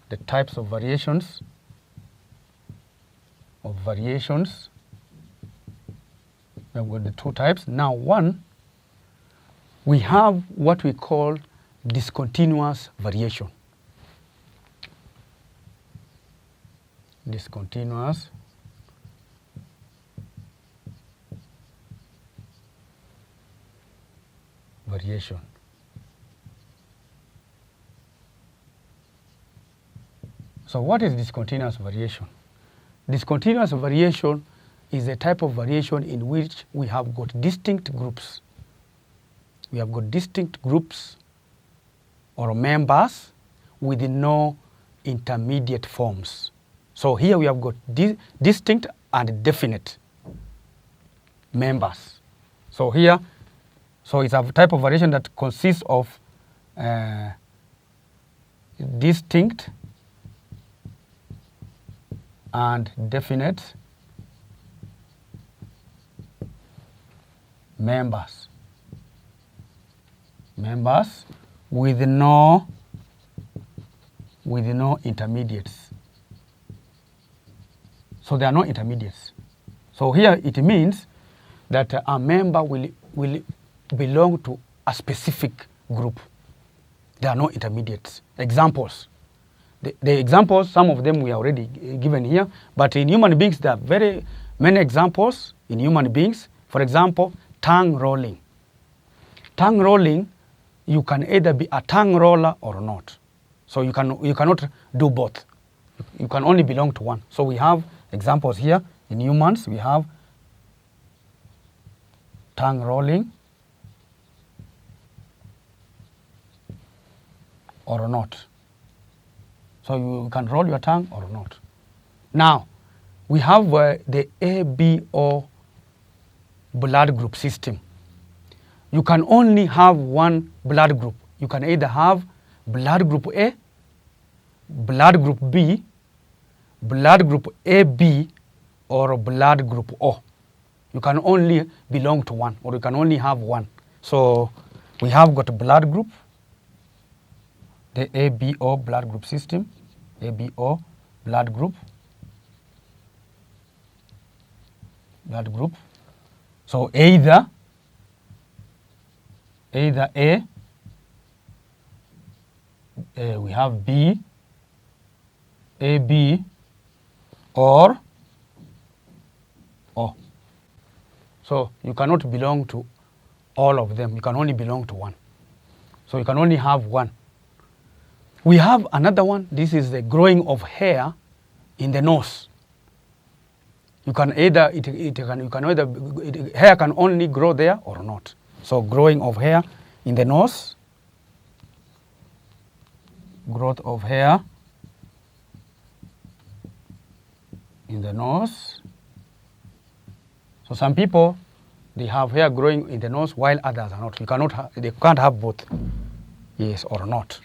The types of variations we have got the two types. Now one, we have what we call discontinuous variation. Discontinuous variation. So what is discontinuous variation? Discontinuous variation is a type of variation in which we have got distinct groups. We have got distinct groups or members with no intermediate forms. So here we have got distinct and definite members. So here, so it's a type of variation that consists of distinct and definite members with no intermediates. So there are no intermediates. So here it means that a member will belong to a specific group. There are no intermediates. Examples. The examples, some of them we are already given here, but in human beings there are very many examples in human beings. For example, tongue rolling. Tongue rolling, you can either be a tongue roller or not. So you cannot do both. You can only belong to one. So we have examples here in humans. We have tongue rolling or not. So you can roll your tongue or not. Now, we have the ABO blood group system. You can only have one blood group. You can either have blood group A, blood group B, blood group AB, or blood group O. You can only belong to one, or you can only have one. So we have got a blood group, the ABO blood group system, ABO blood group. So either A, we have B, AB, or O. So you cannot belong to all of them. You can only belong to one. So you can only have one. We have another one. This is the growing of hair in the nose. You can either hair can only grow there or not. So growing of hair in the nose, growth of hair in the nose. So some people, they have hair growing in the nose while others are not. They can't have both, yes or not.